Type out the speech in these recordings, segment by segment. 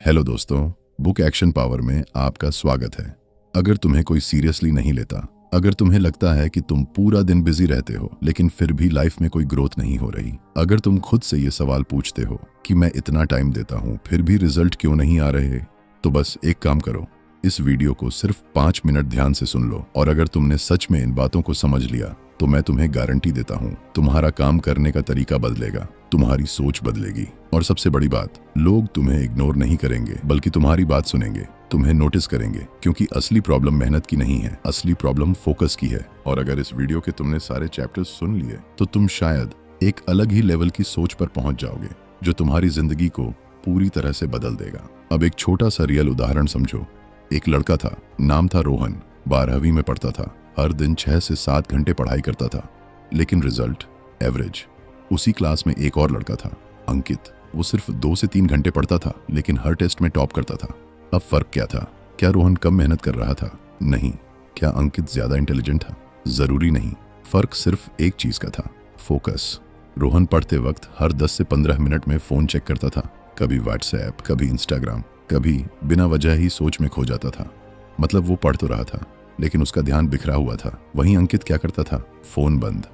Hello दोस्तों, book action power में आपका स्वागत है। अगर तुम्हें कोई सीरियसली नहीं लेता, अगर तुम्हें लगता है कि तुम पूरा दिन बिजी रहते हो लेकिन फिर भी लाइफ में कोई ग्रोथ नहीं हो रही, अगर तुम खुद से ये सवाल पूछते हो कि मैं इतना टाइम देता हूँ फिर भी रिजल्ट क्यों नहीं आ रहे, तो बस एक काम करो, इस वीडियो को सिर्फ 5 मिनट ध्यान से सुन लो और अगर तुमने सच में इन बातों को समझ लिया तो मैं तुम्हें गारंटी देता हूँ तुम्हारा काम करने का तरीका बदलेगा, तुम्हारी सोच बदलेगी और सबसे बड़ी बात, लोग तुम्हें इग्नोर नहीं करेंगे बल्कि तुम्हारी बात सुनेंगे, तुम्हें नोटिस करेंगे, क्योंकि असली प्रॉब्लम मेहनत की नहीं है, असली प्रॉब्लम फोकस की है। और अगर इस वीडियो के तुमने सारे चैप्टर्स सुन लिए तो तुम शायद एक अलग ही लेवल की सोच पर पहुंच जाओगे जो तुम्हारी जिंदगी को पूरी तरह से बदल देगा। अब एक छोटा सा रियल उदाहरण समझो। एक लड़का था, नाम था रोहन, 12वीं में पढ़ता था, हर दिन 6 से 7 घंटे पढ़ाई करता था लेकिन रिजल्ट एवरेज। उसी क्लास में एक और लड़का था, अंकित, वो सिर्फ 2 से 3 घंटे पढ़ता था लेकिन हर टेस्ट में टॉप करता था। अब फर्क क्या था? क्या रोहन कम मेहनत कर रहा था? नहीं। क्या अंकित ज्यादा इंटेलिजेंट था? जरूरी नहीं। फर्क सिर्फ एक चीज का था, फोकस। रोहन पढ़ते वक्त हर 10 से 15 मिनट में फोन चेक करता था, कभी व्हाट्सएप, कभी इंस्टाग्राम, कभी बिना वजह ही सोच में खो जाता था। मतलब वो पढ़ तो रहा था लेकिन उसका ध्यान बिखरा हुआ था। वहीं अंकित क्या करता था? फोन बंद,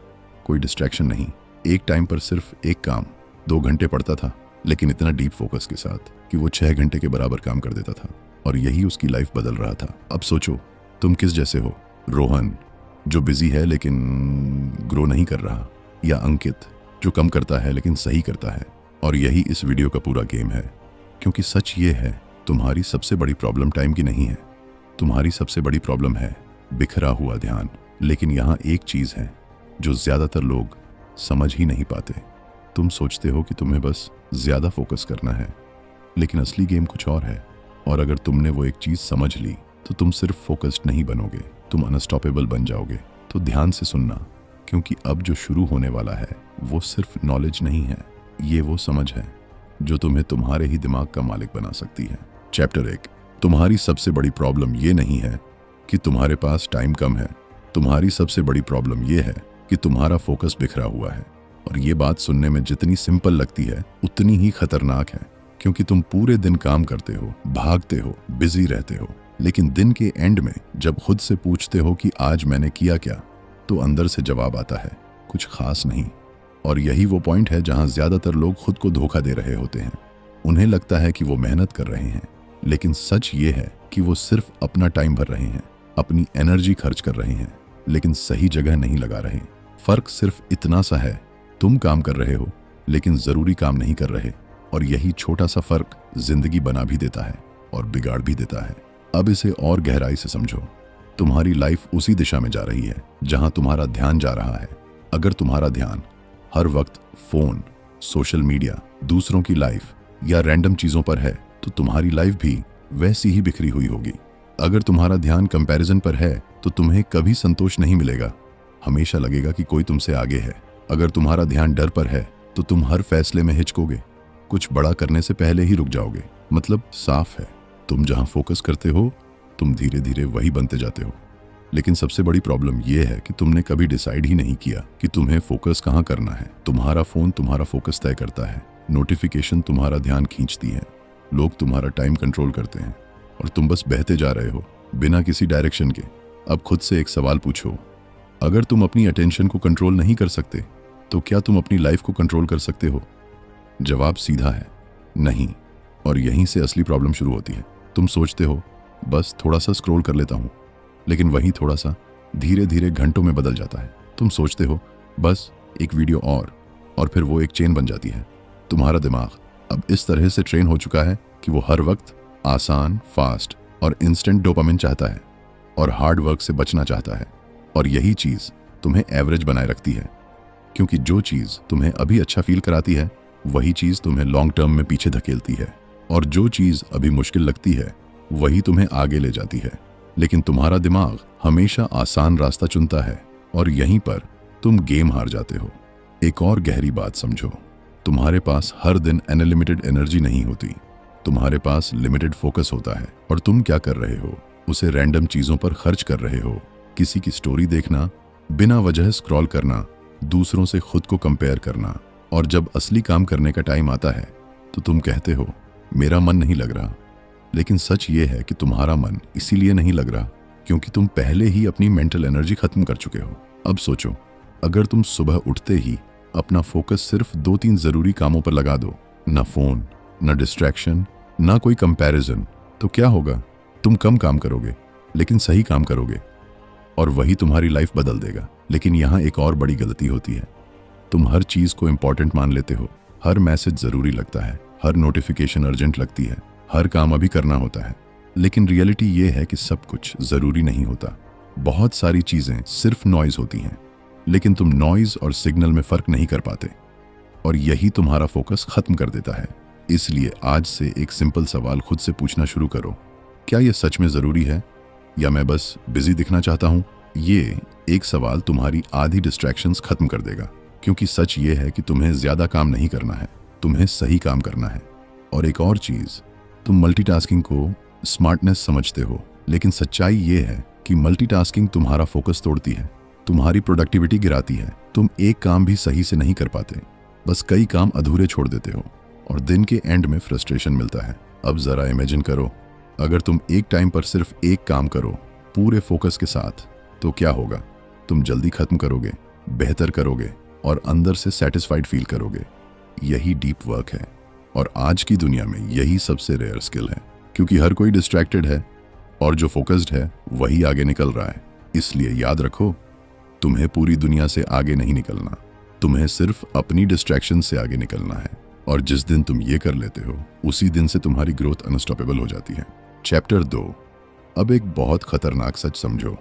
कोई डिस्ट्रैक्शन नहीं, एक टाइम पर सिर्फ एक काम। 2 घंटे पढ़ता था लेकिन इतना डीप फोकस के साथ कि वो 6 घंटे के बराबर काम कर देता था और यही उसकी लाइफ बदल रहा था। अब सोचो, तुम किस जैसे हो? रोहन जो बिजी है लेकिन ग्रो नहीं कर रहा, या अंकित जो कम करता है लेकिन सही करता है? और यही इस वीडियो का पूरा गेम है, क्योंकि सच ये है, तुम्हारी सबसे बड़ी प्रॉब्लम टाइम की नहीं है, तुम्हारी सबसे बड़ी प्रॉब्लम है बिखरा हुआ ध्यान। लेकिन यहाँ एक चीज है जो ज्यादातर लोग समझ ही नहीं पाते। तुम सोचते हो कि तुम्हें बस ज्यादा फोकस करना है, लेकिन असली गेम कुछ और है। और अगर तुमने वो एक चीज समझ ली तो तुम सिर्फ फोकस्ड नहीं बनोगे, तुम अनस्टॉपेबल बन जाओगे। तो ध्यान से सुनना, क्योंकि अब जो शुरू होने वाला है वो सिर्फ नॉलेज नहीं है, ये वो समझ है जो तुम्हें तुम्हारे ही दिमाग का मालिक बना सकती है। चैप्टर 1, तुम्हारी सबसे बड़ी प्रॉब्लम ये नहीं है कि तुम्हारे पास टाइम कम है, तुम्हारी सबसे बड़ी प्रॉब्लम ये है कि तुम्हारा फोकस बिखरा हुआ है। और ये बात सुनने में जितनी सिंपल लगती है उतनी ही खतरनाक है, क्योंकि तुम पूरे दिन काम करते हो, भागते हो, बिजी रहते हो, लेकिन दिन के एंड में जब खुद से पूछते हो कि आज मैंने किया क्या, तो अंदर से जवाब आता है कुछ खास नहीं। और यही वो पॉइंट है जहां ज्यादातर लोग खुद को धोखा दे रहे होते हैं। उन्हें लगता है कि वो मेहनत कर रहे हैं, लेकिन सच ये है कि वो सिर्फ अपना टाइम भर रहे हैं, अपनी एनर्जी खर्च कर रहे हैं, लेकिन सही जगह नहीं लगा रहे। फर्क सिर्फ इतना सा है, तुम काम कर रहे हो लेकिन जरूरी काम नहीं कर रहे, और यही छोटा सा फर्क जिंदगी बना भी देता है और बिगाड़ भी देता है। अब इसे और गहराई से समझो। तुम्हारी लाइफ उसी दिशा में जा रही है जहां तुम्हारा ध्यान जा रहा है। अगर तुम्हारा ध्यान हर वक्त फोन, सोशल मीडिया, दूसरों की लाइफ या रैंडम चीजों पर है तो तुम्हारी लाइफ भी वैसी ही बिखरी हुई होगी। अगर तुम्हारा ध्यान कंपैरिजन पर है तो तुम्हें कभी संतोष नहीं मिलेगा, हमेशा लगेगा कि कोई तुमसे आगे है। अगर तुम्हारा ध्यान डर पर है तो तुम हर फैसले में हिचकोगे, कुछ बड़ा करने से पहले ही रुक जाओगे। मतलब साफ है, तुम जहां फोकस करते हो तुम धीरे धीरे वही बनते जाते हो। लेकिन सबसे बड़ी प्रॉब्लम यह है कि तुमने कभी डिसाइड ही नहीं किया कि तुम्हें फोकस कहां करना है। तुम्हारा फोन तुम्हारा फोकस तय करता है, नोटिफिकेशन तुम्हारा ध्यान खींचती है, लोग तुम्हारा टाइम कंट्रोल करते हैं और तुम बस बहते जा रहे हो बिना किसी डायरेक्शन के। अब खुद से एक सवाल पूछो, अगर तुम अपनी अटेंशन को कंट्रोल नहीं कर सकते तो क्या तुम अपनी लाइफ को कंट्रोल कर सकते हो? जवाब सीधा है, नहीं। और यहीं से असली प्रॉब्लम शुरू होती है। तुम सोचते हो बस थोड़ा सा स्क्रॉल कर लेता हूं, लेकिन वही थोड़ा सा धीरे धीरे घंटों में बदल जाता है। तुम सोचते हो बस एक वीडियो और फिर वो एक चेन बन जाती है। तुम्हारा दिमाग अब इस तरह से ट्रेन हो चुका है कि वो हर वक्त आसान, फास्ट और इंस्टेंट डोपामिन चाहता है और हार्ड वर्क से बचना चाहता है। और यही चीज तुम्हें एवरेज बनाए रखती है, क्योंकि जो चीज तुम्हें अभी अच्छा फील कराती है वही चीज तुम्हें लॉन्ग टर्म में पीछे धकेलती है, और जो चीज अभी मुश्किल लगती है वही तुम्हें आगे ले जाती है। लेकिन तुम्हारा दिमाग हमेशा आसान रास्ता चुनता है और यहीं पर तुम गेम हार जाते हो। एक और गहरी बात समझो, तुम्हारे पास हर दिन अनलिमिटेड एनर्जी नहीं होती, तुम्हारे पास लिमिटेड फोकस होता है। और तुम क्या कर रहे हो? उसे रैंडम चीजों पर खर्च कर रहे हो। किसी की स्टोरी देखना, बिना वजह स्क्रॉल करना, दूसरों से खुद को कंपेयर करना। और जब असली काम करने का टाइम आता है तो तुम कहते हो मेरा मन नहीं लग रहा, लेकिन सच ये है कि तुम्हारा मन इसीलिए नहीं लग रहा क्योंकि तुम पहले ही अपनी मेंटल एनर्जी खत्म कर चुके हो। अब सोचो, अगर तुम सुबह उठते ही अपना फोकस सिर्फ 2-3 जरूरी कामों पर लगा दो, ना फोन, ना डिस्ट्रैक्शन, ना कोई कंपैरिजन, तो क्या होगा? तुम कम काम करोगे लेकिन सही काम करोगे और वही तुम्हारी लाइफ बदल देगा। लेकिन यहाँ एक और बड़ी गलती होती है, तुम हर चीज को इंपॉर्टेंट मान लेते हो। हर मैसेज जरूरी लगता है, हर नोटिफिकेशन अर्जेंट लगती है, हर काम अभी करना होता है। लेकिन रियलिटी ये है कि सब कुछ जरूरी नहीं होता। बहुत सारी चीजें सिर्फ नॉइज होती हैं, लेकिन तुम नॉइज और सिग्नल में फर्क नहीं कर पाते और यही तुम्हारा फोकस खत्म कर देता है। इसलिए आज से एक सिंपल सवाल खुद से पूछना शुरू करो, क्या यह सच में जरूरी है या मैं बस बिजी दिखना चाहता हूं? ये एक सवाल तुम्हारी आधी डिस्ट्रैक्शंस खत्म कर देगा, क्योंकि सच ये है कि तुम्हें ज्यादा काम नहीं करना है, तुम्हें सही काम करना है। और एक और चीज, तुम मल्टीटास्किंग को स्मार्टनेस समझते हो, लेकिन सच्चाई ये है कि मल्टीटास्किंग तुम्हारा फोकस तोड़ती है, तुम्हारी प्रोडक्टिविटी गिराती है। तुम एक काम भी सही से नहीं कर पाते, बस कई काम अधूरे छोड़ देते हो और दिन के एंड में फ्रस्ट्रेशन मिलता है। अब जरा इमेजिन करो, अगर तुम एक टाइम पर सिर्फ एक काम करो पूरे फोकस के साथ, तो क्या होगा? तुम जल्दी खत्म करोगे, बेहतर करोगे और अंदर से सेटिस्फाइड फील करोगे। यही डीप वर्क है और आज की दुनिया में यही सबसे रेयर स्किल है, क्योंकि हर कोई डिस्ट्रैक्टेड है और जो फोकस्ड है वही आगे निकल रहा है। इसलिए याद रखो, तुम्हें पूरी दुनिया से आगे नहीं निकलना, तुम्हें सिर्फ अपनी डिस्ट्रैक्शन से आगे निकलना है। और जिस दिन तुम ये कर लेते हो, उसी दिन से तुम्हारी ग्रोथ अनस्टॉपेबल हो जाती है। चैप्टर 2। अब एक बहुत खतरनाक सच समझो,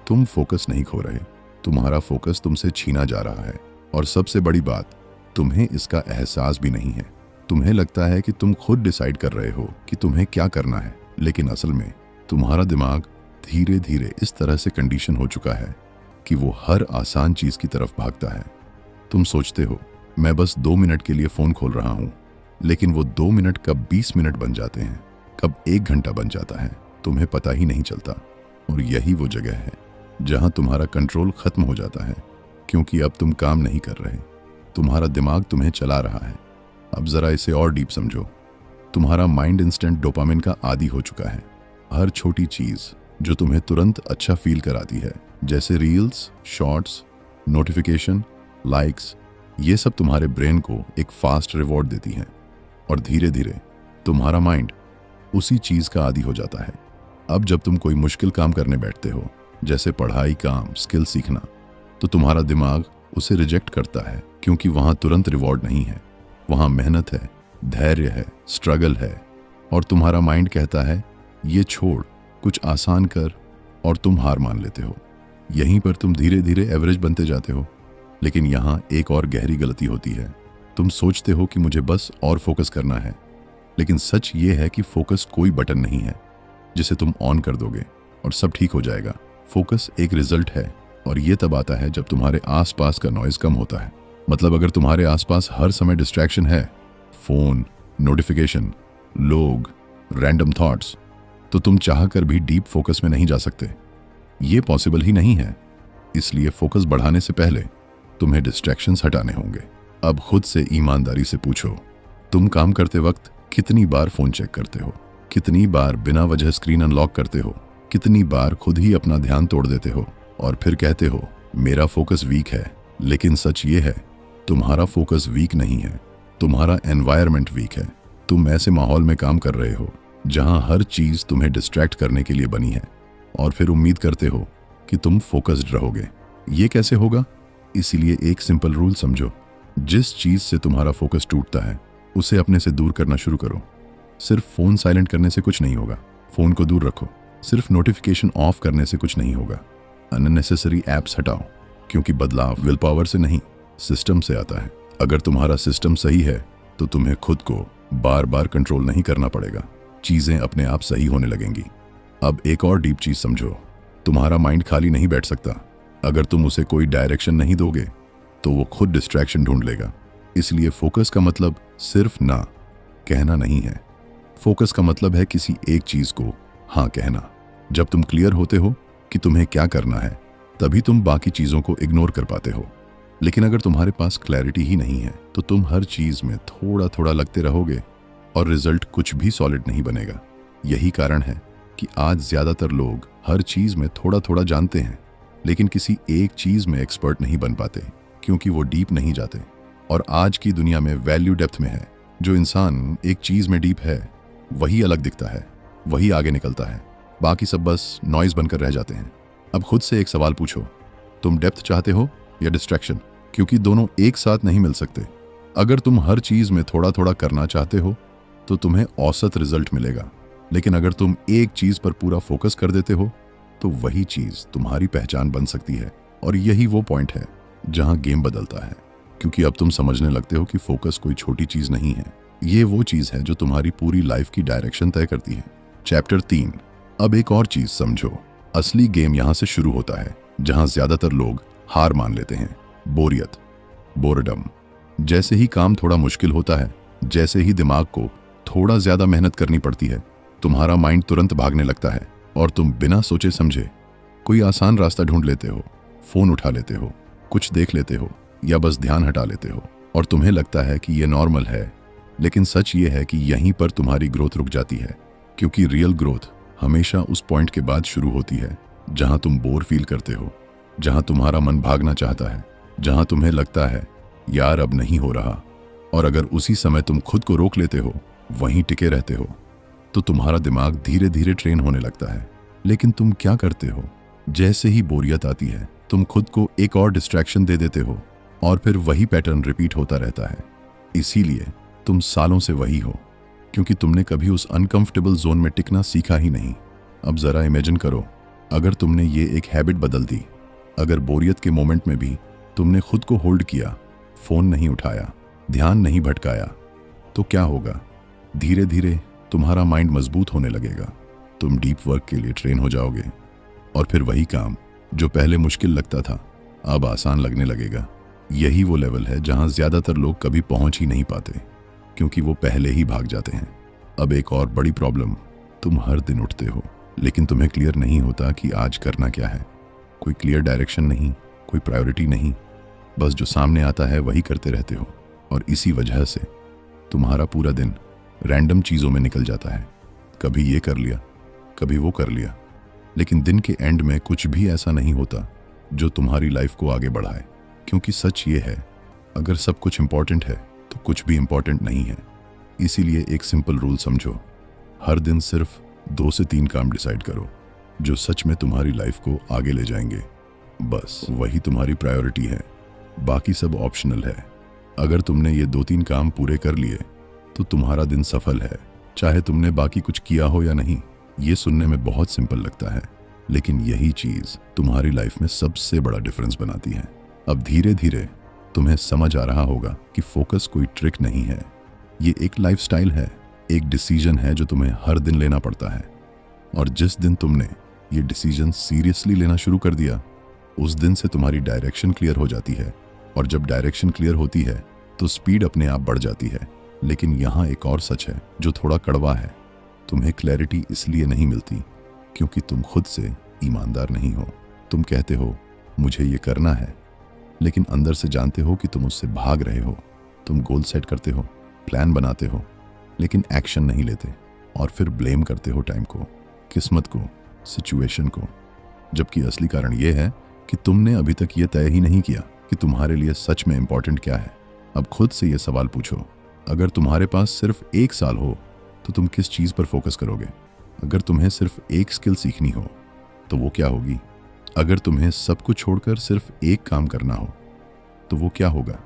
तुम फोकस नहीं खो रहे, तुम्हारा फोकस तुमसे छीना जा रहा है। और सबसे बड़ी बात, तुम्हें इसका एहसास भी नहीं है। तुम्हें लगता है कि तुम खुद डिसाइड कर रहे हो कि तुम्हें क्या करना है, लेकिन असल में तुम्हारा दिमाग धीरे धीरे इस तरह से कंडीशन हो चुका है कि वो हर आसान चीज की तरफ भागता है। तुम सोचते हो, मैं बस 2 मिनट के लिए फोन खोल रहा हूं, लेकिन वो 2 मिनट कब 20 मिनट बन जाते हैं, कब 1 घंटा बन जाता है, तुम्हें पता ही नहीं चलता। और यही वो जगह है जहां तुम्हारा कंट्रोल खत्म हो जाता है, क्योंकि अब तुम काम नहीं कर रहे, तुम्हारा दिमाग तुम्हें चला रहा है। अब जरा इसे और डीप समझो, तुम्हारा माइंड इंस्टेंट डोपामिन का आदी हो चुका है। हर छोटी चीज जो तुम्हें तुरंत अच्छा फील कराती है, जैसे रील्स, शॉर्ट्स, नोटिफिकेशन, लाइक्स, ये सब तुम्हारे ब्रेन को एक फास्ट रिवॉर्ड देती हैं और धीरे धीरे तुम्हारा माइंड उसी चीज का आदी हो जाता है। अब जब तुम कोई मुश्किल काम करने बैठते हो, जैसे पढ़ाई, काम, स्किल सीखना, तो तुम्हारा दिमाग उसे रिजेक्ट करता है, क्योंकि वहां तुरंत रिवॉर्ड नहीं है, वहां मेहनत है, धैर्य है, स्ट्रगल है। और तुम्हारा माइंड कहता है, ये छोड़, कुछ आसान कर, और तुम हार मान लेते हो। यहीं पर तुम धीरे धीरे एवरेज बनते जाते हो। लेकिन यहाँ एक और गहरी गलती होती है, तुम सोचते हो कि मुझे बस और फोकस करना है, लेकिन सच ये है कि फोकस कोई बटन नहीं है जिसे तुम ऑन कर दोगे और सब ठीक हो जाएगा। फोकस एक रिजल्ट है और ये तब आता है जब तुम्हारे आसपास का नॉइज कम होता है। मतलब अगर तुम्हारे आसपास हर समय डिस्ट्रैक्शन है, फोन, नोटिफिकेशन, लोग, रैंडम थॉट्स, तो तुम चाह कर भी डीप फोकस में नहीं जा सकते। ये पॉसिबल ही नहीं है। इसलिए फोकस बढ़ाने से पहले तुम्हें डिस्ट्रैक्शंस हटाने होंगे। अब खुद से ईमानदारी से पूछो, तुम काम करते वक्त कितनी बार फोन चेक करते हो? कितनी बार बिना वजह स्क्रीन अनलॉक करते हो? कितनी बार खुद ही अपना ध्यान तोड़ देते हो और फिर कहते हो मेरा फोकस वीक है? लेकिन सच ये है, तुम्हारा फोकस वीक नहीं है, तुम्हारा एनवायरनमेंट वीक है। तुम ऐसे माहौल में काम कर रहे हो जहां हर चीज तुम्हें डिस्ट्रैक्ट करने के लिए बनी है और फिर उम्मीद करते हो कि तुम फोकस्ड रहोगे। ये कैसे होगा? इसीलिए एक सिंपल रूल समझो, जिस चीज से तुम्हारा फोकस टूटता है उसे अपने से दूर करना शुरू करो। सिर्फ फोन साइलेंट करने से कुछ नहीं होगा, फोन को दूर रखो। सिर्फ नोटिफिकेशन ऑफ करने से कुछ नहीं होगा, अननेसेसरी ऐप्स हटाओ, क्योंकि बदलाव विल पावर से नहीं, सिस्टम से आता है। अगर तुम्हारा सिस्टम सही है तो तुम्हें खुद को बार बार कंट्रोल नहीं करना पड़ेगा, चीजें अपने आप सही होने लगेंगी। अब एक और डीप चीज समझो, तुम्हारा माइंड खाली नहीं बैठ सकता। अगर तुम उसे कोई डायरेक्शन नहीं दोगे तो वो खुद डिस्ट्रैक्शन ढूंढ लेगा। इसलिए फोकस का मतलब सिर्फ ना कहना नहीं है, फोकस का मतलब है किसी एक चीज को हाँ कहना। जब तुम क्लियर होते हो कि तुम्हें क्या करना है, तभी तुम बाकी चीजों को इग्नोर कर पाते हो। लेकिन अगर तुम्हारे पास क्लैरिटी ही नहीं है तो तुम हर चीज में थोड़ा थोड़ा लगते रहोगे और रिजल्ट कुछ भी सॉलिड नहीं बनेगा। यही कारण है कि आज ज्यादातर लोग हर चीज में थोड़ा थोड़ा जानते हैं, लेकिन किसी एक चीज में एक्सपर्ट नहीं बन पाते, क्योंकि वो डीप नहीं जाते। और आज की दुनिया में वैल्यू डेप्थ में है। जो इंसान एक चीज में डीप है वही अलग दिखता है, वही आगे निकलता है। बाकी सब बस नॉइज बनकर रह जाते हैं। अब खुद से एक सवाल पूछो, तुम डेप्थ चाहते हो या डिस्ट्रैक्शन? क्योंकि दोनों एक साथ नहीं मिल सकते। अगर तुम हर चीज में थोड़ा थोड़ा करना चाहते हो तो तुम्हें औसत रिजल्ट मिलेगा, लेकिन अगर तुम एक चीज पर पूरा फोकस कर देते हो तो वही चीज तुम्हारी पहचान बन सकती है। और यही वो पॉइंट है जहां गेम बदलता है, क्योंकि अब तुम समझने लगते हो कि फोकस कोई छोटी चीज नहीं है। ये वो चीज है जो तुम्हारी पूरी लाइफ की डायरेक्शन तय करती है। चैप्टर 3। अब एक और चीज समझो, असली गेम यहां से शुरू होता है जहां ज्यादातर लोग हार मान लेते हैं। बोरियत, बोरडम। जैसे ही काम थोड़ा मुश्किल होता है, जैसे ही दिमाग को थोड़ा ज्यादा मेहनत करनी पड़ती है, तुम्हारा माइंड तुरंत भागने लगता है और तुम बिना सोचे समझे कोई आसान रास्ता ढूंढ लेते हो। फोन उठा लेते हो, कुछ देख लेते हो या बस ध्यान हटा लेते हो। और तुम्हें लगता है कि ये नॉर्मल है, लेकिन सच ये है कि यहीं पर तुम्हारी ग्रोथ रुक जाती है। क्योंकि रियल ग्रोथ हमेशा उस पॉइंट के बाद शुरू होती है जहां तुम बोर फील करते हो, जहां तुम्हारा मन भागना चाहता है, जहां तुम्हें लगता है यार अब नहीं हो रहा। और अगर उसी समय तुम खुद को रोक लेते हो, वहीं टिके रहते हो, तो तुम्हारा दिमाग धीरे धीरे ट्रेन होने लगता है। लेकिन तुम क्या करते हो? जैसे ही बोरियत आती है, तुम खुद को एक और डिस्ट्रैक्शन दे देते हो और फिर वही पैटर्न रिपीट होता रहता है। इसीलिए तुम सालों से वही हो, क्योंकि तुमने कभी उस अनकंफर्टेबल जोन में टिकना सीखा ही नहीं। अब जरा इमेजिन करो, अगर तुमने ये एक हैबिट बदल दी, अगर बोरियत के मोमेंट में भी तुमने खुद को होल्ड किया, फोन नहीं उठाया, ध्यान नहीं भटकाया, तो क्या होगा? धीरे धीरे तुम्हारा माइंड मजबूत होने लगेगा। तुम डीप वर्क के लिए ट्रेन हो जाओगे और फिर वही काम जो पहले मुश्किल लगता था अब आसान लगने लगेगा। यही वो लेवल है जहां ज्यादातर लोग कभी पहुंच ही नहीं पाते, क्योंकि वो पहले ही भाग जाते हैं। अब एक और बड़ी प्रॉब्लम, तुम हर दिन उठते हो, लेकिन तुम्हें क्लियर नहीं होता कि आज करना क्या है। कोई क्लियर डायरेक्शन नहीं, कोई प्रायोरिटी नहीं, बस जो सामने आता है वही करते रहते हो। और इसी वजह से तुम्हारा पूरा दिन रैंडम चीज़ों में निकल जाता है। कभी ये कर लिया, कभी वो कर लिया, लेकिन दिन के एंड में कुछ भी ऐसा नहीं होता जो तुम्हारी लाइफ को आगे बढ़ाए। क्योंकि सच ये है, अगर सब कुछ इंपॉर्टेंट है तो कुछ भी इंपॉर्टेंट नहीं है। इसीलिए एक सिंपल रूल समझो, हर दिन सिर्फ 2 से 3 काम डिसाइड करो जो सच में तुम्हारी लाइफ को आगे ले जाएंगे। बस वही तुम्हारी प्रायोरिटी है, बाकी सब ऑप्शनल है। अगर तुमने ये 2-3 काम पूरे कर लिए तो तुम्हारा दिन सफल है, चाहे तुमने बाकी कुछ किया हो या नहीं। ये सुनने में बहुत सिंपल लगता है, लेकिन यही चीज तुम्हारी लाइफ में सबसे बड़ा डिफरेंस बनाती है। अब धीरे धीरे तुम्हें समझ आ रहा होगा कि फोकस कोई ट्रिक नहीं है, ये एक लाइफस्टाइल है, एक डिसीजन है जो तुम्हें हर दिन लेना पड़ता है। और जिस दिन तुमने ये डिसीजन सीरियसली लेना शुरू कर दिया, उस दिन से तुम्हारी डायरेक्शन क्लियर हो जाती है। और जब डायरेक्शन क्लियर होती है तो स्पीड अपने आप बढ़ जाती है। लेकिन यहाँ एक और सच है जो थोड़ा कड़वा है, तुम्हें क्लैरिटी इसलिए नहीं मिलती क्योंकि तुम खुद से ईमानदार नहीं हो। तुम कहते हो मुझे ये करना है, लेकिन अंदर से जानते हो कि तुम उससे भाग रहे हो। तुम गोल सेट करते हो, प्लान बनाते हो, लेकिन एक्शन नहीं लेते, और फिर ब्लेम करते हो टाइम को, किस्मत को, सिचुएशन को। जबकि असली कारण ये है कि तुमने अभी तक ये तय ही नहीं किया कि तुम्हारे लिए सच में इंपॉर्टेंट क्या है। अब खुद से ये सवाल पूछो, अगर तुम्हारे पास सिर्फ 1 साल हो तो तुम किस चीज़ पर फोकस करोगे? अगर तुम्हें सिर्फ एक स्किल सीखनी हो तो वो क्या होगी? अगर तुम्हें सब कुछ छोड़कर सिर्फ एक काम करना हो तो वो क्या होगा?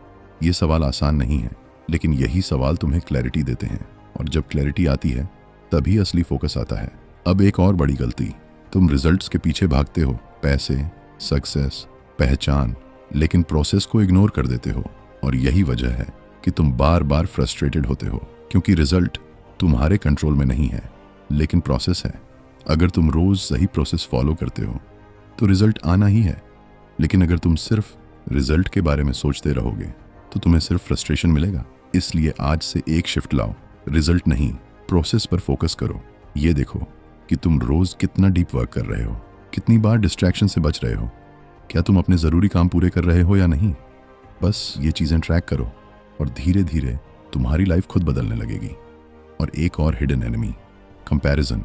ये सवाल आसान नहीं है, लेकिन यही सवाल तुम्हें क्लैरिटी देते हैं। और जब क्लैरिटी आती है तभी असली फोकस आता है। अब एक और बड़ी गलती, तुम रिजल्ट्स के पीछे भागते हो, पैसे, सक्सेस, पहचान, लेकिन प्रोसेस को इग्नोर कर देते हो। और यही वजह है कि तुम बार बार फ्रस्ट्रेटेड होते हो, क्योंकि रिजल्ट तुम्हारे कंट्रोल में नहीं है, लेकिन प्रोसेस है। अगर तुम रोज सही प्रोसेस फॉलो करते हो तो रिजल्ट आना ही है, लेकिन अगर तुम सिर्फ रिजल्ट के बारे में सोचते रहोगे तो तुम्हें सिर्फ फ्रस्ट्रेशन मिलेगा। इसलिए आज से एक शिफ्ट लाओ, रिजल्ट नहीं, प्रोसेस पर फोकस करो। ये देखो कि तुम रोज कितना डीप वर्क कर रहे हो, कितनी बार डिस्ट्रैक्शन से बच रहे हो, क्या तुम अपने ज़रूरी काम पूरे कर रहे हो या नहीं। बस ये चीज़ें ट्रैक करो और धीरे धीरे तुम्हारी लाइफ खुद बदलने लगेगी। और एक और हिडन एनिमी, कंपैरिजन।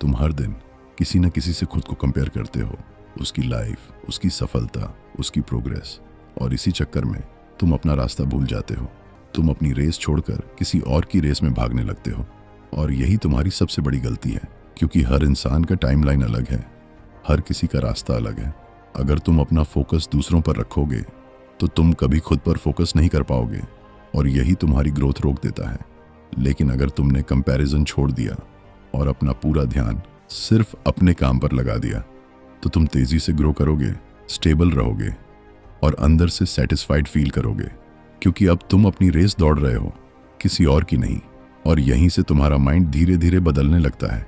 तुम हर दिन किसी न किसी से खुद को कंपेयर करते हो, उसकी लाइफ, उसकी सफलता, उसकी प्रोग्रेस, और इसी चक्कर में तुम अपना रास्ता भूल जाते हो। तुम अपनी रेस छोड़कर किसी और की रेस में भागने लगते हो, और यही तुम्हारी सबसे बड़ी गलती है, क्योंकि हर इंसान का टाइमलाइन अलग है, हर किसी का रास्ता अलग है। अगर तुम अपना फोकस दूसरों पर रखोगे तो तुम कभी खुद पर फोकस नहीं कर पाओगे, और यही तुम्हारी ग्रोथ रोक देता है। लेकिन अगर तुमने कंपैरिजन छोड़ दिया और अपना पूरा ध्यान सिर्फ अपने काम पर लगा दिया, तो तुम तेजी से ग्रो करोगे, स्टेबल रहोगे और अंदर से सेटिस्फाइड फील करोगे, क्योंकि अब तुम अपनी रेस दौड़ रहे हो, किसी और की नहीं। और यहीं से तुम्हारा माइंड धीरे धीरे बदलने लगता है,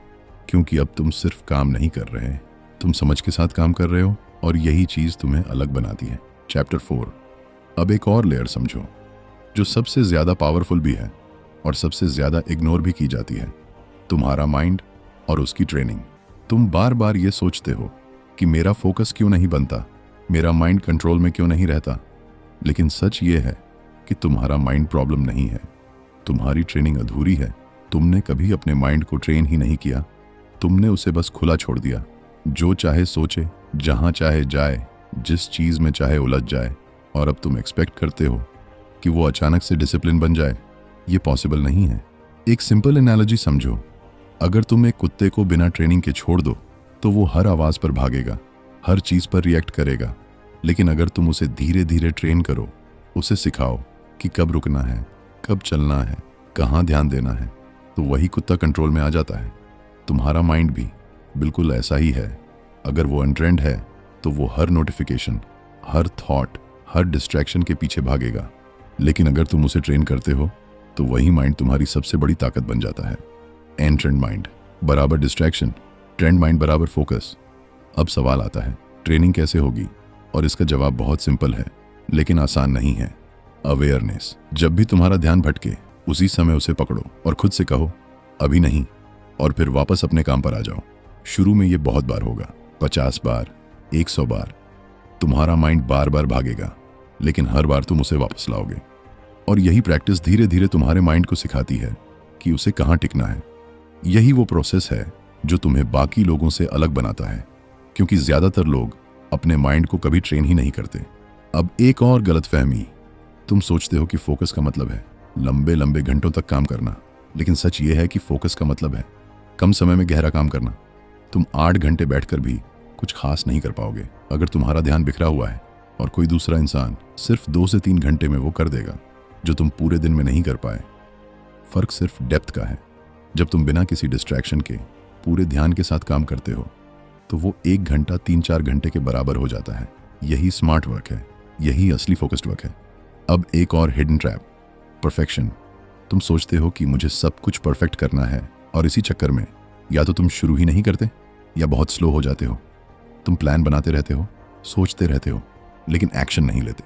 क्योंकि अब तुम सिर्फ काम नहीं कर रहे, तुम समझ के साथ काम कर रहे हो, और यही चीज तुम्हें अलग बनाती है। चैप्टर 4। अब एक और लेयर समझो, जो सबसे ज्यादा पावरफुल भी है और सबसे ज्यादा इग्नोर भी की जाती है, तुम्हारा माइंड और उसकी ट्रेनिंग। तुम बार बार ये सोचते हो कि मेरा फोकस क्यों नहीं बनता, मेरा माइंड कंट्रोल में क्यों नहीं रहता। लेकिन सच ये है कि तुम्हारा माइंड प्रॉब्लम नहीं है, तुम्हारी ट्रेनिंग अधूरी है। तुमने कभी अपने माइंड को ट्रेन ही नहीं किया, तुमने उसे बस खुला छोड़ दिया, जो चाहे सोचे, जहां चाहे जाए, जिस चीज में चाहे उलझ जाए। और अब तुम एक्सपेक्ट करते हो कि वो अचानक से डिसिप्लिन बन जाए। ये पॉसिबल नहीं है। एक सिंपल एनालॉजी समझो, अगर तुम एक कुत्ते को बिना ट्रेनिंग के छोड़ दो तो वो हर आवाज पर भागेगा, हर चीज पर रिएक्ट करेगा। लेकिन अगर तुम उसे धीरे धीरे ट्रेन करो, उसे सिखाओ कि कब रुकना है, कब चलना है, कहाँ ध्यान देना है, तो वही कुत्ता कंट्रोल में आ जाता है। तुम्हारा माइंड भी बिल्कुल ऐसा ही है। अगर वो अनट्रेंड है तो वो हर नोटिफिकेशन, हर थॉट, हर डिस्ट्रैक्शन के पीछे भागेगा। लेकिन अगर तुम उसे ट्रेन करते हो तो वही माइंड तुम्हारी सबसे बड़ी ताकत बन जाता है। एंड ट्रेंड माइंड बराबर डिस्ट्रैक्शन, ट्रेंड माइंड बराबर फोकस। अब सवाल आता है, ट्रेनिंग कैसे होगी? और इसका जवाब बहुत सिंपल है, लेकिन आसान नहीं है। अवेयरनेस। जब भी तुम्हारा ध्यान भटके, उसी समय उसे पकड़ो और खुद से कहो अभी नहीं, और फिर वापस अपने काम पर आ जाओ। शुरू में ये बहुत बार होगा, 50 बार, 100 बार। तुम्हारा माइंड बार बार भागेगा, लेकिन हर बार तुम उसे वापस लाओगे। और यही प्रैक्टिस धीरे धीरे तुम्हारे माइंड को सिखाती है कि उसे कहाँ टिकना है। यही वो प्रोसेस है जो तुम्हें बाकी लोगों से अलग बनाता है, क्योंकि ज्यादातर लोग अपने माइंड को कभी ट्रेन ही नहीं करते। अब एक और गलतफहमी, तुम सोचते हो कि फोकस का मतलब है लंबे लंबे घंटों तक काम करना, लेकिन सच ये है कि फोकस का मतलब है कम समय में गहरा काम करना। तुम 8 घंटे बैठकर भी कुछ खास नहीं कर पाओगे अगर तुम्हारा ध्यान बिखरा हुआ है, और कोई दूसरा इंसान सिर्फ 2 से 3 घंटे में वो कर देगा जो तुम पूरे दिन में नहीं कर पाए। फर्क सिर्फ डेप्थ का है। जब तुम बिना किसी डिस्ट्रैक्शन के पूरे ध्यान के साथ काम करते हो तो वो 1 घंटा 3-4 घंटे के बराबर हो जाता है। यही स्मार्ट वर्क है, यही असली फोकस्ड वर्क है। अब एक और हिडन ट्रैप, परफेक्शन। तुम सोचते हो कि मुझे सब कुछ परफेक्ट करना है, और इसी चक्कर में या तो तुम शुरू ही नहीं करते या बहुत स्लो हो जाते हो। तुम प्लान बनाते रहते हो, सोचते रहते हो, लेकिन एक्शन नहीं लेते,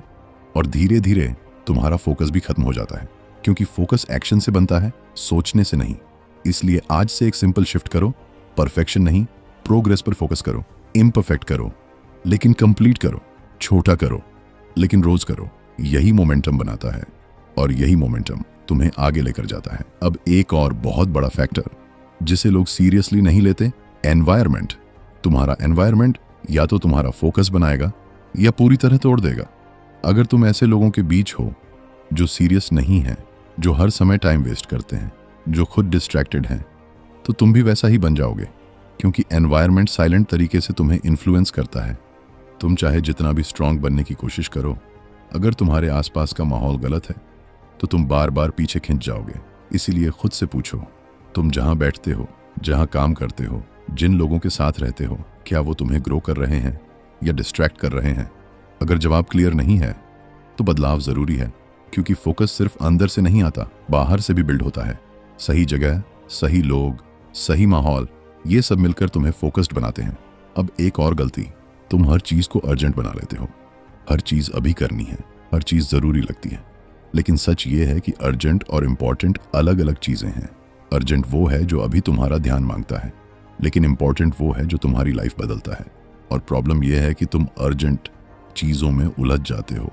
और धीरे धीरे तुम्हारा फोकस भी खत्म हो जाता है, क्योंकि फोकस एक्शन से बनता है, सोचने से नहीं। इसलिए आज से एक सिंपल शिफ्ट करो, परफेक्शन नहीं, प्रोग्रेस पर फोकस करो। इम्परफेक्ट करो लेकिन कंप्लीट करो, छोटा करो लेकिन रोज करो। यही मोमेंटम बनाता है, और यही मोमेंटम तुम्हें आगे लेकर जाता है। अब एक और बहुत बड़ा फैक्टर जिसे लोग सीरियसली नहीं लेते, एनवायरनमेंट। तुम्हारा एनवायरनमेंट या तो तुम्हारा फोकस बनाएगा या पूरी तरह तोड़ देगा। अगर तुम ऐसे लोगों के बीच हो जो सीरियस नहीं है, जो हर समय टाइम वेस्ट करते हैं, जो खुद डिस्ट्रैक्टेड हैं, तो तुम भी वैसा ही बन जाओगे, क्योंकि एनवायरनमेंट साइलेंट तरीके से तुम्हें इन्फ्लुएंस करता है। तुम चाहे जितना भी स्ट्रांग बनने की कोशिश करो, अगर तुम्हारे आसपास का माहौल गलत है तो तुम बार बार पीछे खिंच जाओगे। इसीलिए खुद से पूछो, तुम जहां बैठते हो, जहां काम करते हो, जिन लोगों के साथ रहते हो, क्या वो तुम्हें ग्रो कर रहे हैं या डिस्ट्रैक्ट कर रहे हैं? अगर जवाब क्लियर नहीं है तो बदलाव जरूरी है, क्योंकि फोकस सिर्फ अंदर से नहीं आता, बाहर से भी बिल्ड होता है। सही जगह, सही लोग, सही माहौल, ये सब मिलकर तुम्हें फोकस्ड बनाते हैं। अब एक और गलती, तुम हर चीज को अर्जेंट बना लेते हो। हर चीज अभी करनी है, हर चीज जरूरी लगती है। लेकिन सच ये है कि अर्जेंट और इम्पॉर्टेंट अलग अलग चीजें हैं। अर्जेंट वो है जो अभी तुम्हारा ध्यान मांगता है, लेकिन इम्पॉर्टेंट वो है जो तुम्हारी लाइफ बदलता है। और प्रॉब्लम यह है कि तुम अर्जेंट चीजों में उलझ जाते हो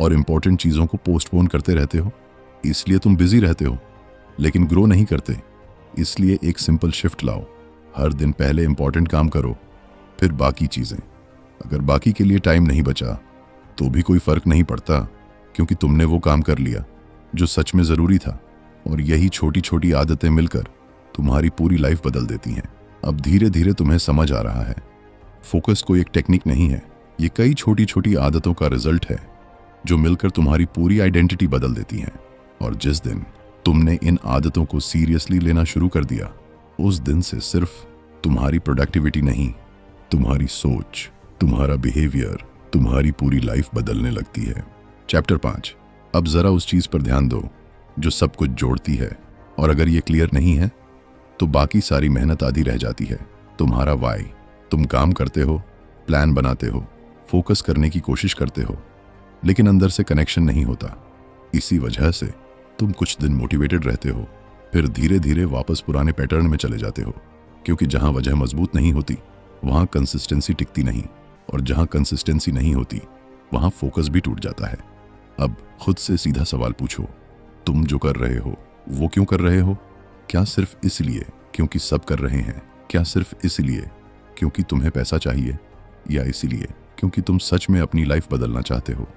और इम्पॉर्टेंट चीजों को पोस्टपोन करते रहते हो। इसलिए तुम बिजी रहते हो लेकिन ग्रो नहीं करते, इसलिए एक सिंपल शिफ्ट लाओ। हर दिन पहले इंपॉर्टेंट काम करो, फिर बाकी चीज़ें। अगर बाकी के लिए टाइम नहीं बचा तो भी कोई फर्क नहीं पड़ता, क्योंकि तुमने वो काम कर लिया जो सच में ज़रूरी था। और यही छोटी छोटी आदतें मिलकर तुम्हारी पूरी लाइफ बदल देती हैं। अब धीरे धीरे तुम्हें समझ आ रहा है, फोकस कोई एक टेक्निक नहीं है, ये कई छोटी छोटी आदतों का रिजल्ट है जो मिलकर तुम्हारी पूरी आइडेंटिटी बदल देती हैं। और जिस दिन तुमने इन आदतों को सीरियसली लेना शुरू कर दिया, उस दिन से सिर्फ तुम्हारी प्रोडक्टिविटी नहीं, तुम्हारी सोच, तुम्हारा बिहेवियर, तुम्हारी पूरी लाइफ बदलने लगती है। चैप्टर 5। अब जरा उस चीज पर ध्यान दो जो सब कुछ जोड़ती है, और अगर ये क्लियर नहीं है तो बाकी सारी मेहनत आधी रह जाती है। तुम्हारा वाई। तुम काम करते हो, प्लान बनाते हो, फोकस करने की कोशिश करते हो, लेकिन अंदर से कनेक्शन नहीं होता। इसी वजह से तुम कुछ दिन मोटिवेटेड रहते हो, फिर धीरे धीरे वापस पुराने पैटर्न में चले जाते हो, क्योंकि जहां वजह मजबूत नहीं होती वहां कंसिस्टेंसी टिकती नहीं, और जहां कंसिस्टेंसी नहीं होती वहां फोकस भी टूट जाता है। अब खुद से सीधा सवाल पूछो, तुम जो कर रहे हो वो क्यों कर रहे हो? क्या सिर्फ इसलिए क्योंकि सब कर रहे हैं? क्या सिर्फ इसलिए क्योंकि तुम्हें पैसा चाहिए? या इसलिए क्योंकि तुम सच में अपनी लाइफ बदलना चाहते हो?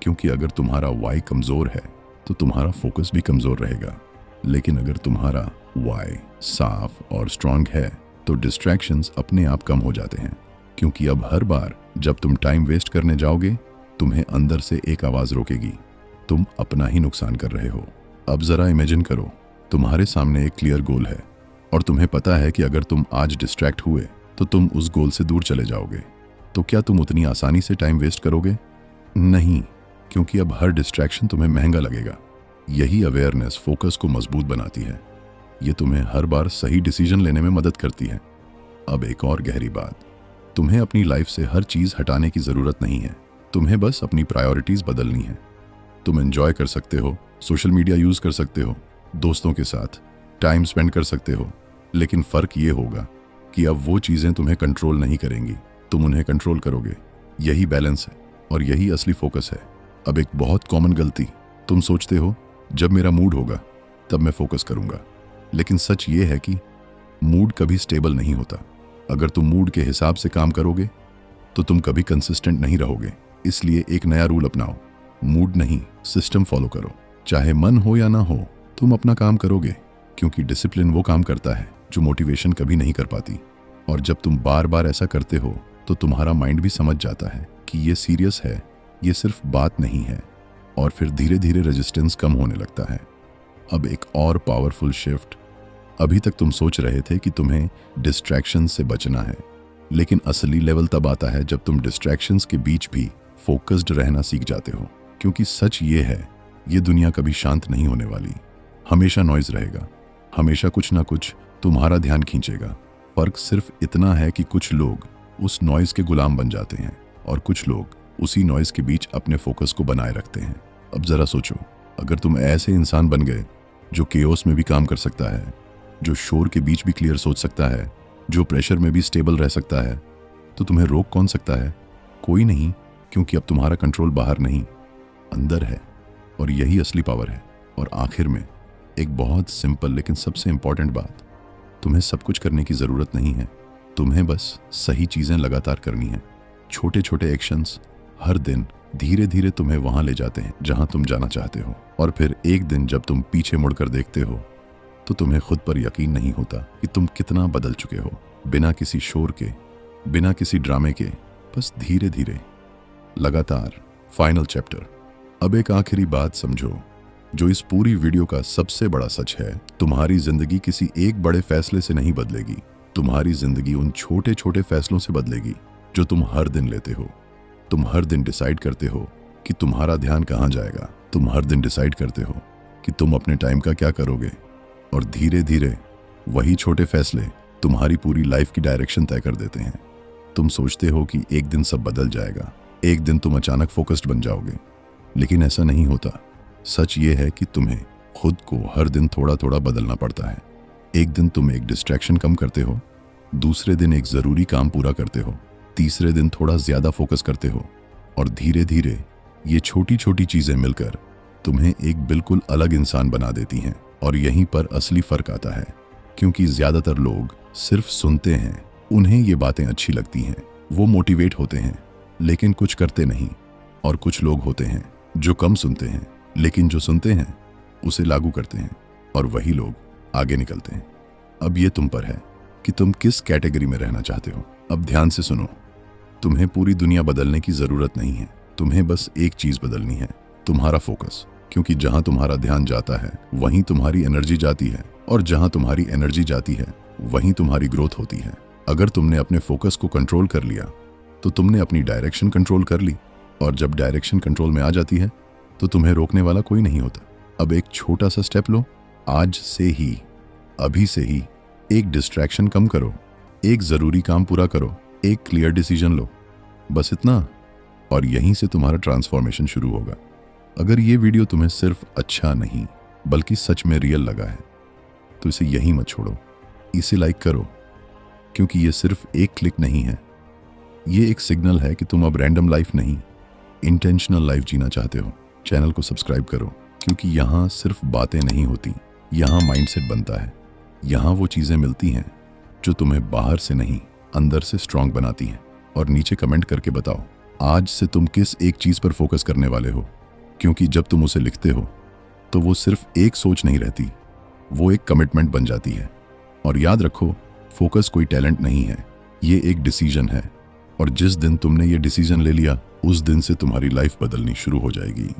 क्योंकि अगर तुम्हारा वाई कमजोर है तो तुम्हारा फोकस भी कमजोर रहेगा, लेकिन अगर तुम्हारा वाई साफ और स्ट्रांग है तो डिस्ट्रैक्शंस अपने आप कम हो जाते हैं। क्योंकि अब हर बार जब तुम टाइम वेस्ट करने जाओगे, तुम्हें अंदर से एक आवाज रोकेगी, तुम अपना ही नुकसान कर रहे हो। अब जरा इमेजिन करो, तुम्हारे सामने एक क्लियर गोल है और तुम्हें पता है कि अगर तुम आज डिस्ट्रैक्ट हुए तो तुम उस गोल से दूर चले जाओगे। तो क्या तुम उतनी आसानी से टाइम वेस्ट करोगे? नहीं, क्योंकि अब हर डिस्ट्रैक्शन तुम्हें महंगा लगेगा। यही अवेयरनेस फोकस को मजबूत बनाती है। ये तुम्हें हर बार सही डिसीजन लेने में मदद करती है। अब एक और गहरी बात, तुम्हें अपनी लाइफ से हर चीज हटाने की जरूरत नहीं है, तुम्हें बस अपनी प्रायोरिटीज बदलनी है। तुम एंजॉय कर सकते हो, सोशल मीडिया यूज कर सकते हो, दोस्तों के साथ टाइम स्पेंड कर सकते हो, लेकिन फर्क ये होगा कि अब वो चीजें तुम्हें कंट्रोल नहीं करेंगी, तुम उन्हें कंट्रोल करोगे। यही बैलेंस है और यही असली फोकस है। अब एक बहुत कॉमन गलती, तुम सोचते हो जब मेरा मूड होगा तब मैं फोकस करूंगा, लेकिन सच ये है कि मूड कभी स्टेबल नहीं होता। अगर तुम मूड के हिसाब से काम करोगे तो तुम कभी कंसिस्टेंट नहीं रहोगे। इसलिए एक नया रूल अपनाओ, मूड नहीं सिस्टम फॉलो करो। चाहे मन हो या ना हो, तुम अपना काम करोगे, क्योंकि डिसिप्लिन वो काम करता है जो मोटिवेशन कभी नहीं कर पाती। और जब तुम बार बार ऐसा करते हो तो तुम्हारा माइंड भी समझ जाता है कि ये सीरियस है, ये सिर्फ बात नहीं है, और फिर धीरे धीरे रेजिस्टेंस कम होने लगता है। अब एक और पावरफुल शिफ्ट, अभी तक तुम सोच रहे थे कि तुम्हें डिस्ट्रैक्शन से बचना है, लेकिन असली लेवल तब आता है जब तुम डिस्ट्रैक्शंस के बीच भी फोकस्ड रहना सीख जाते हो। क्योंकि सच ये है, ये दुनिया कभी शांत नहीं होने वाली, हमेशा नॉइज रहेगा, हमेशा कुछ ना कुछ तुम्हारा ध्यान खींचेगा। फर्क सिर्फ इतना है कि कुछ लोग उस नॉइज के गुलाम बन जाते हैं और कुछ लोग उसी नॉइज के बीच अपने फोकस को बनाए रखते हैं। अब जरा सोचो, अगर तुम ऐसे इंसान बन गए जो केओस में भी काम कर सकता है, जो शोर के बीच भी क्लियर सोच सकता है, जो प्रेशर में भी स्टेबल रह सकता है, तो तुम्हें रोक कौन सकता है? कोई नहीं, क्योंकि अब तुम्हारा कंट्रोल बाहर नहीं, अंदर है, और यही असली पावर है। और आखिर में एक बहुत सिंपल लेकिन सबसे इंपॉर्टेंट बात, तुम्हें सब कुछ करने की जरूरत नहीं है, तुम्हें बस सही चीजें लगातार करनी है। छोटे छोटे एक्शंस हर दिन धीरे धीरे तुम्हें वहां ले जाते हैं जहां तुम जाना चाहते हो। और फिर एक दिन जब तुम पीछे मुड़कर देखते हो तो तुम्हें खुद पर यकीन नहीं होता कि तुम कितना बदल चुके हो, बिना किसी शोर के, बिना किसी ड्रामे के, बस धीरे धीरे, लगातार। Final chapter. अब एक आखिरी बात समझो, जो इस पूरी वीडियो का सबसे बड़ा सच है, तुम्हारी जिंदगी किसी एक बड़े फैसले से नहीं बदलेगी, तुम्हारी जिंदगी उन छोटे छोटे फैसलों से बदलेगी जो तुम हर दिन लेते हो। तुम हर दिन डिसाइड करते हो कि तुम्हारा ध्यान कहाँ जाएगा, तुम हर दिन डिसाइड करते हो कि तुम अपने टाइम का क्या करोगे, और धीरे धीरे वही छोटे फैसले तुम्हारी पूरी लाइफ की डायरेक्शन तय कर देते हैं। तुम सोचते हो कि एक दिन सब बदल जाएगा, एक दिन तुम अचानक फोकस्ड बन जाओगे, लेकिन ऐसा नहीं होता। सच ये है कि तुम्हें खुद को हर दिन थोड़ा थोड़ा बदलना पड़ता है। एक दिन तुम एक डिस्ट्रैक्शन कम करते हो, दूसरे दिन एक जरूरी काम पूरा करते हो, तीसरे दिन थोड़ा ज्यादा फोकस करते हो, और धीरे धीरे ये छोटी छोटी चीजें मिलकर तुम्हें एक बिल्कुल अलग इंसान बना देती हैं। और यहीं पर असली फर्क आता है। क्योंकि ज्यादातर लोग सिर्फ सुनते हैं, उन्हें ये बातें अच्छी लगती हैं, वो मोटिवेट होते हैं, लेकिन कुछ करते नहीं। और कुछ लोग होते हैं जो कम सुनते हैं, लेकिन जो सुनते हैं उसे लागू करते हैं, और वही लोग आगे निकलते हैं। अब ये तुम पर है कि तुम किस कैटेगरी में रहना चाहते हो। अब ध्यान से सुनो, तुम्हें पूरी दुनिया बदलने की जरूरत नहीं है, तुम्हें बस एक चीज बदलनी है, तुम्हारा फोकस। क्योंकि जहां तुम्हारा ध्यान जाता है वहीं तुम्हारी एनर्जी जाती है, और जहां तुम्हारी एनर्जी जाती है वहीं तुम्हारी ग्रोथ होती है। अगर तुमने अपने फोकस को कंट्रोल कर लिया तो तुमने अपनी डायरेक्शन कंट्रोल कर ली, और जब डायरेक्शन कंट्रोल में आ जाती है तो तुम्हें रोकने वाला कोई नहीं होता। अब एक छोटा सा स्टेप लो, आज से ही, अभी से ही एक डिस्ट्रैक्शन कम करो, एक जरूरी काम पूरा करो, एक क्लियर डिसीजन लो, बस इतना, और यहीं से तुम्हारा ट्रांसफॉर्मेशन शुरू होगा। अगर ये वीडियो तुम्हें सिर्फ अच्छा नहीं बल्कि सच में रियल लगा है तो इसे यहीं मत छोड़ो, इसे लाइक करो, क्योंकि ये सिर्फ एक क्लिक नहीं है, ये एक सिग्नल है कि तुम अब रैंडम लाइफ नहीं, इंटेंशनल लाइफ जीना चाहते हो। चैनल को सब्सक्राइब करो, क्योंकि यहाँ सिर्फ बातें नहीं होती, यहाँ माइंडसेट बनता है, यहाँ वो चीज़ें मिलती हैं जो तुम्हें बाहर से नहीं अंदर से स्ट्रांग बनाती हैं। और नीचे कमेंट करके बताओ आज से तुम किस एक चीज़ पर फोकस करने वाले हो, क्योंकि जब तुम उसे लिखते हो तो वो सिर्फ एक सोच नहीं रहती, वो एक कमिटमेंट बन जाती है। और याद रखो, फोकस कोई टैलेंट नहीं है, ये एक डिसीजन है, और जिस दिन तुमने ये डिसीजन ले लिया उस दिन से तुम्हारी लाइफ बदलनी शुरू हो जाएगी।